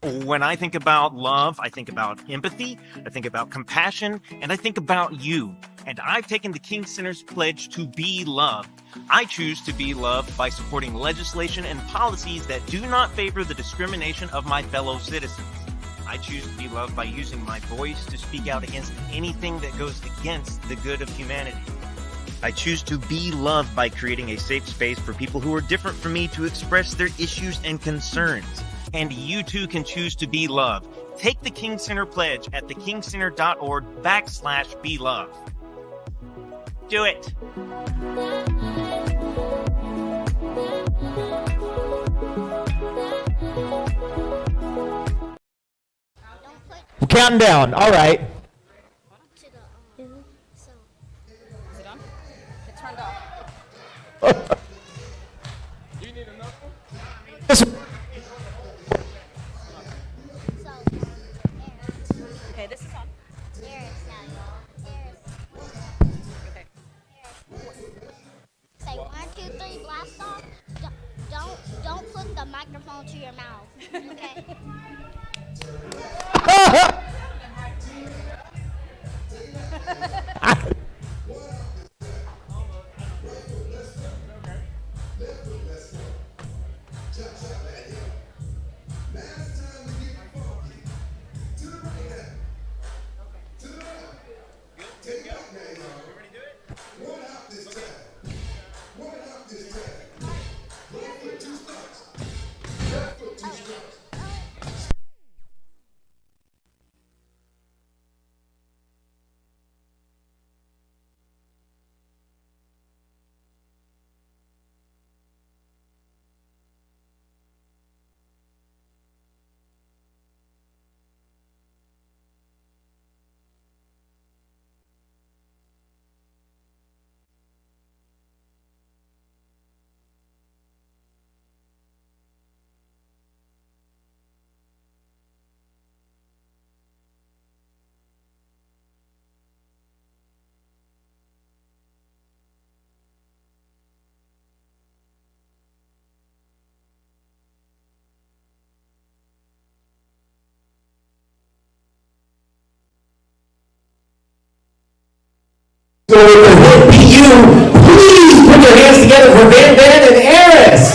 When I think about love, I think about empathy, I think about compassion, and I think about you. And I've taken the King Center's pledge to be love. I choose to be loved by supporting legislation and policies that do not favor the discrimination of my fellow citizens. I choose to be loved by using my voice to speak out against anything that goes against the good of humanity. I choose to be loved by creating a safe space for people who are different from me to express their issues and concerns. And you too can choose to be loved. Take the King Center pledge at thekingcenter.org/be loved. Do it. We're counting down. All right. Is it on? It turned off. You need another one? Okay, this is on. Heiress now, y'all. Heiress. Okay. Say 1, 2, 3, blast off. Don't put the microphone to your mouth. Okay. So if the hood be you, please put your hands together for Van and Heiress.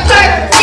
Perfect.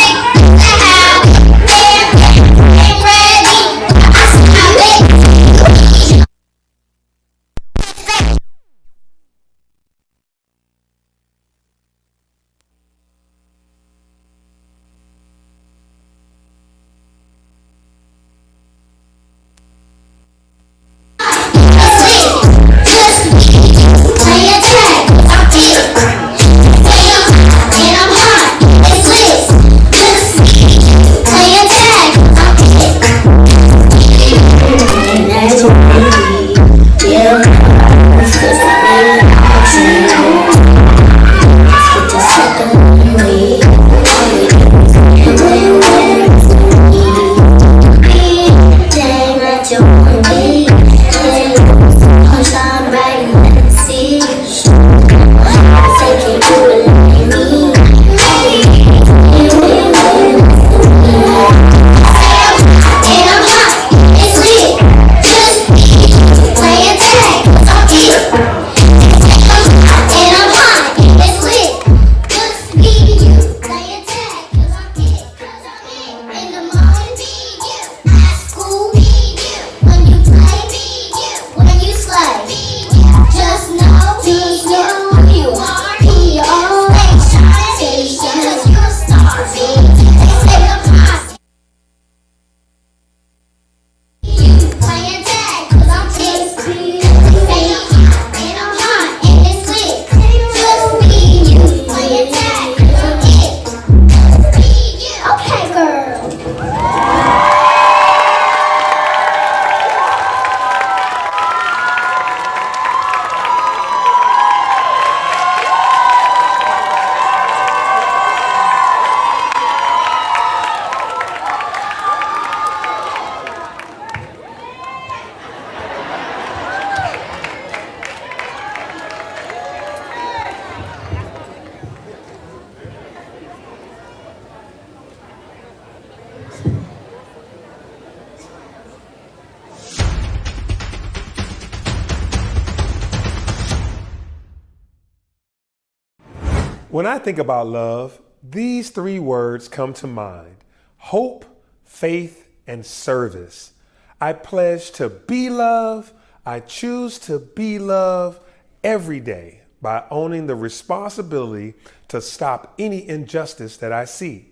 When I think about love, these three words come to mind: hope, faith, and service. I pledge to be love. I choose to be love every day by owning the responsibility to stop any injustice that I see.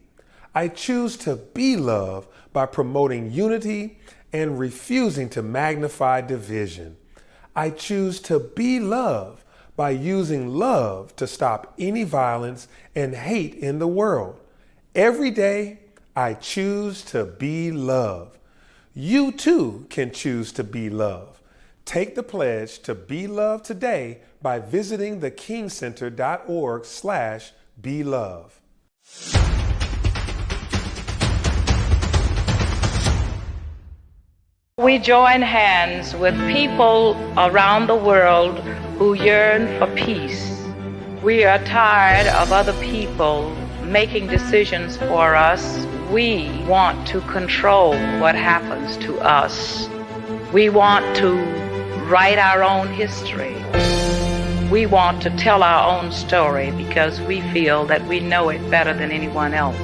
I choose to be love by promoting unity and refusing to magnify division. I choose to be love by using love to stop any violence and hate in the world. Every day, I choose to be love. You too can choose to be love. Take the pledge to be love today by visiting thekingcenter.org/belove. We join hands with people around the world who yearn for peace. We are tired of other people making decisions for us. We want to control what happens to us. We want to write our own history. We want to tell our own story because we feel that we know it better than anyone else.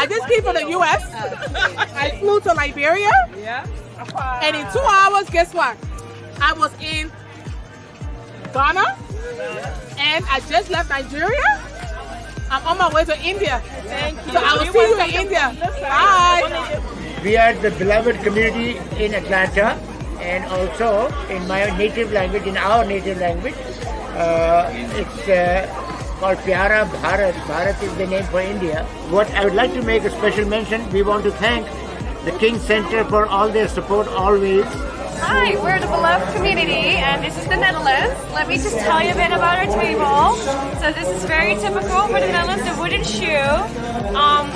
I just came from the U.S. I flew to Liberia. And in 2 hours, guess what? I was in Ghana. And I just left Nigeria. I'm on my way to India. Thank you. So I will see you in India. Bye. We are the beloved community in Atlanta and also in my native language, in our native language. It's called Pyara Bharat. Bharat is the name for India. What I would like to make a special mention, we want to thank the King Center for all their support always. Hi, we're the beloved community and this is the Netherlands. Let me just tell you a bit about our table. So this is very typical for the Netherlands, the wooden shoe.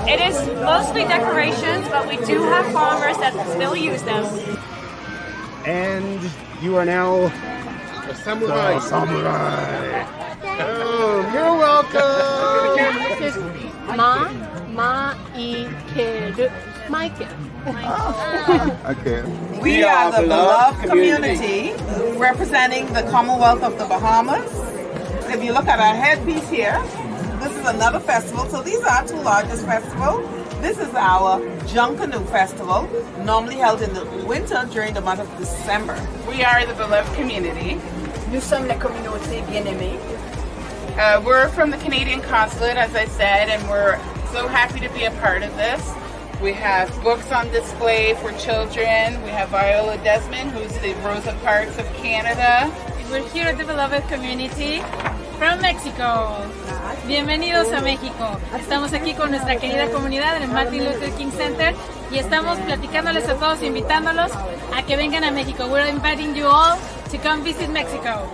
It is mostly decorations, but we do have farmers that still use them. And you are now Samurai. Samurai. Oh, you're welcome. This is Ma-I-Keru. Michael. Okay. We are the beloved community representing the Commonwealth of the Bahamas. If you look at our headpiece here, this is another festival. So these are our two largest festivals. This is our Junkanoo Festival, normally held in the winter during the month of December. We are the beloved community. Nous sommes la communauté bien-aimée. We're from the Canadian Consulate, as I said, and we're so happy to be a part of this. We have books on display for children. We have Viola Desmond, who's the Rosa Parks of Canada. We're here at the beloved community from Mexico. Bienvenidos a México. Estamos aquí con nuestra querida comunidad en el Martin Luther King Center y estamos platicándoles a todos, invitándolos a que vengan a México. We're inviting you all to come visit Mexico.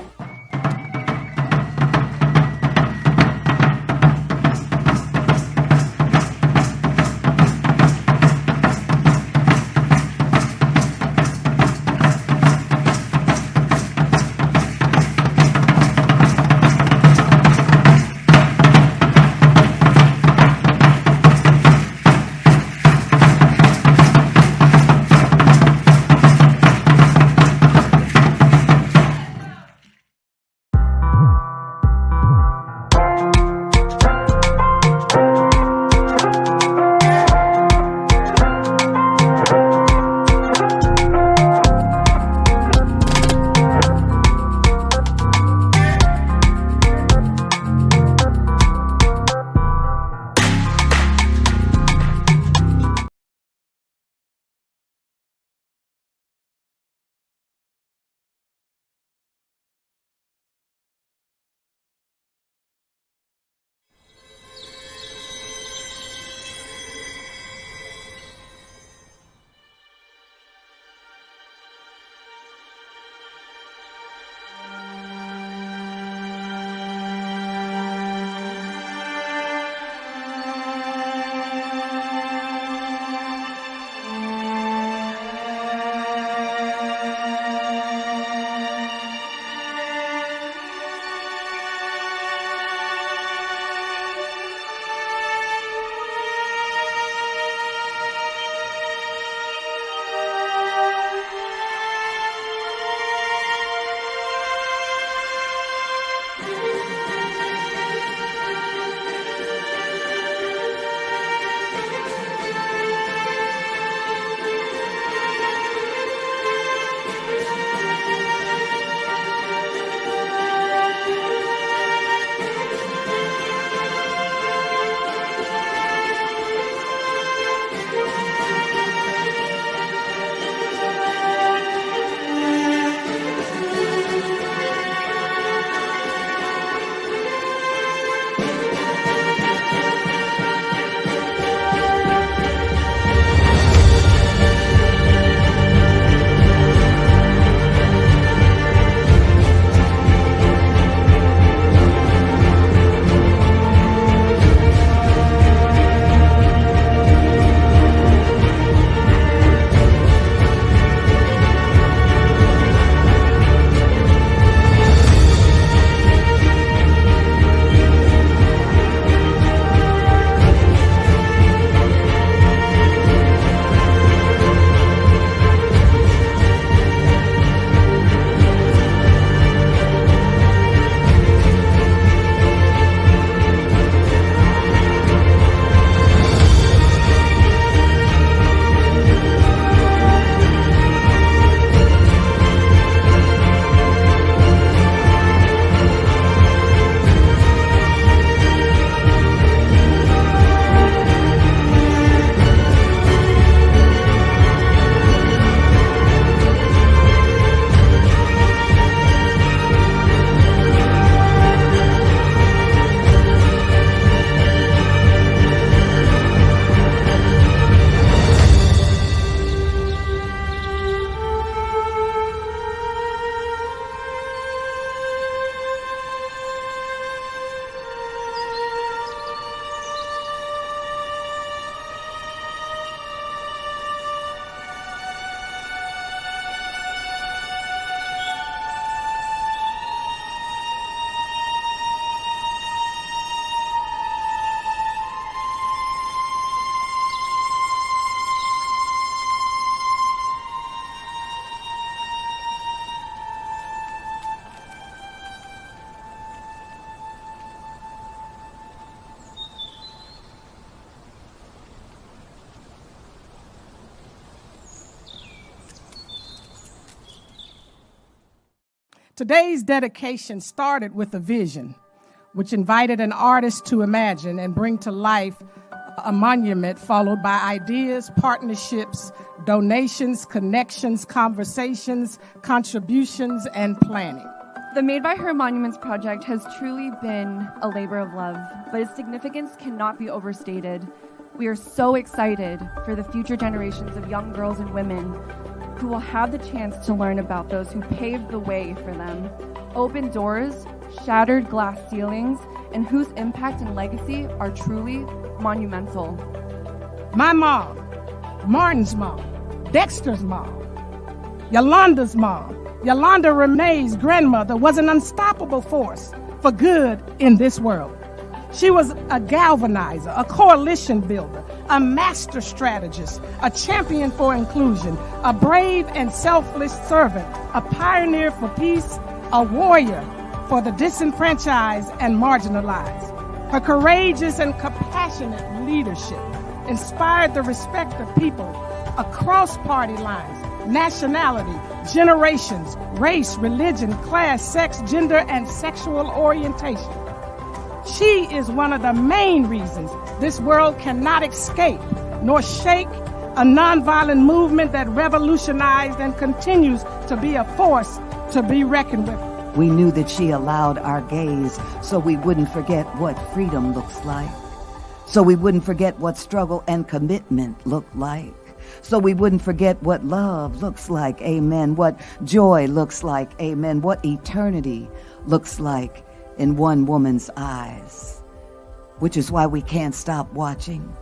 Today's dedication started with a vision, which invited an artist to imagine and bring to life a monument, followed by ideas, partnerships, donations, connections, conversations, contributions, and planning. The Made by Her Monuments project has truly been a labor of love, but its significance cannot be overstated. We are so excited for the future generations of young girls and women who will have the chance to learn about those who paved the way for them, opened doors, shattered glass ceilings, and whose impact and legacy are truly monumental. My mom, Martin's mom, Dexter's mom, Yolanda's mom, Yolanda Renee's grandmother was an unstoppable force for good in this world. She was a galvanizer, a coalition builder, a master strategist, a champion for inclusion, a brave and selfless servant, a pioneer for peace, a warrior for the disenfranchised and marginalized. Her courageous and compassionate leadership inspired the respect of people across party lines, nationality, generations, race, religion, class, sex, gender, and sexual orientation. She is one of the main reasons this world cannot escape nor shake a nonviolent movement that revolutionized and continues to be a force to be reckoned with. We knew that she allowed our gaze so we wouldn't forget what freedom looks like, so we wouldn't forget what struggle and commitment look like, so we wouldn't forget what love looks like, amen, what joy looks like, amen, what eternity looks like in one woman's eyes, which is why we can't stop watching,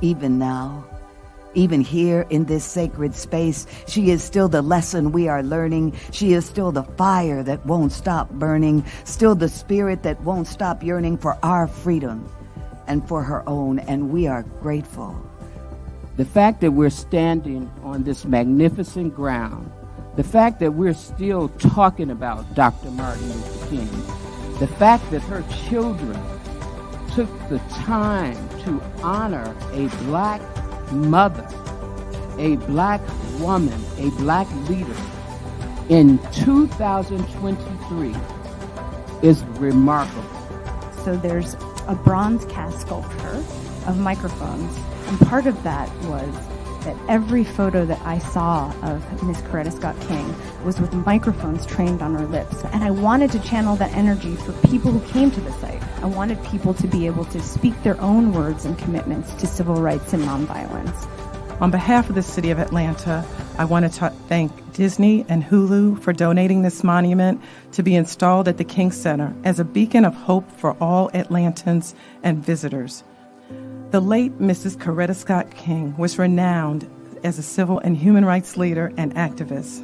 even now. Even here in this sacred space, she is still the lesson we are learning. She is still the fire that won't stop burning, still the spirit that won't stop yearning for our freedom and for her own, and we are grateful. The fact that we're standing on this magnificent ground, the fact that we're still talking about Dr. Martin Luther King, the fact that her children took the time to honor a black mother, a black woman, a black leader in 2023 is remarkable. So there's a bronze cast sculpture of microphones, and part of that was that every photo that I saw of Miss Coretta Scott King was with microphones trained on her lips. And I wanted to channel that energy for people who came to the site. I wanted people to be able to speak their own words and commitments to civil rights and nonviolence. On behalf of the City of Atlanta, I want to thank Disney and Hulu for donating this monument to be installed at the King Center as a beacon of hope for all Atlantans and visitors. The late Mrs. Coretta Scott King was renowned as a civil and human rights leader and activist.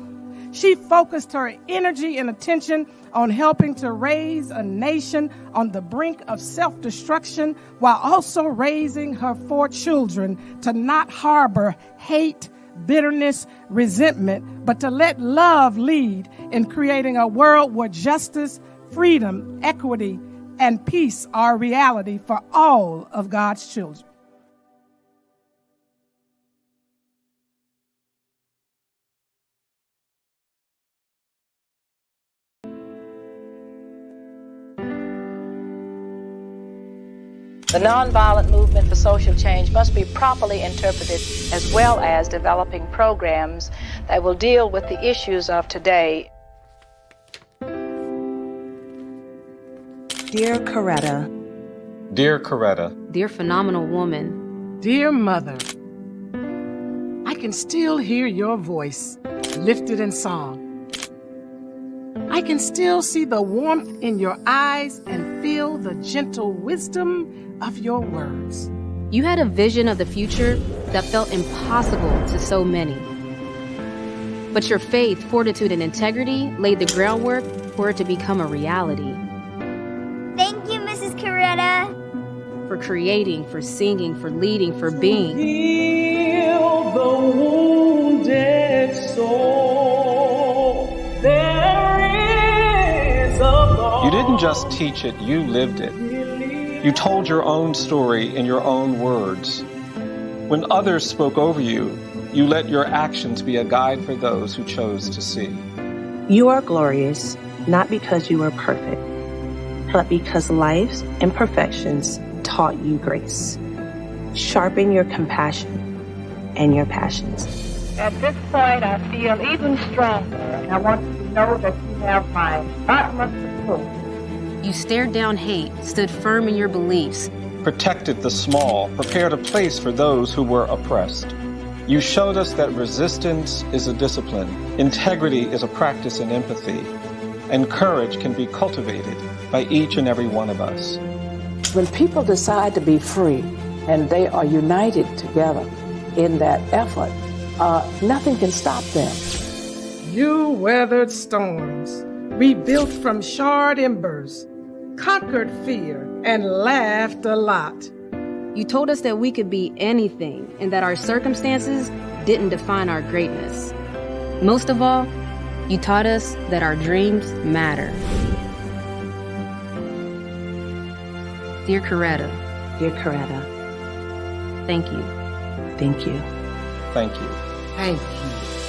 She focused her energy and attention on helping to raise a nation on the brink of self-destruction while also raising her 4 children to not harbor hate, bitterness, resentment, but to let love lead in creating a world where justice, freedom, equity, and peace are a reality for all of God's children. The nonviolent movement for social change must be properly interpreted, as well as developing programs that will deal with the issues of today. Dear Coretta. Dear Coretta. Dear phenomenal woman. Dear mother. I can still hear your voice lifted in song. I can still see the warmth in your eyes and feel the gentle wisdom of your words. You had a vision of the future that felt impossible to so many. But your faith, fortitude, and integrity laid the groundwork for it to become a reality. Thank you, Mrs. Coretta. For creating, for singing, for leading, for being. Heal the wounded soul. There is a God. You didn't just teach it, you lived it. You told your own story in your own words. When others spoke over you, you let your actions be a guide for those who chose to see. You are glorious. not because you were perfect, but because life's imperfections taught you grace. Sharpen your compassion and your passions. At this point, I feel even stronger, and I want you to know that you have my utmost support. You stared down hate, stood firm in your beliefs, protected the small, prepared a place for those who were oppressed. You showed us that resistance is a discipline, integrity is a practice in empathy, and courage can be cultivated by each and every one of us. When people decide to be free and they are united together in that effort, nothing can stop them. You weathered storms, rebuilt from charred embers, conquered fear, and laughed a lot. You told us that we could be anything and that our circumstances didn't define our greatness. Most of all, you taught us that our dreams matter. Dear Coretta. Dear Coretta. Thank you. Thank you. Thank you. Thank you.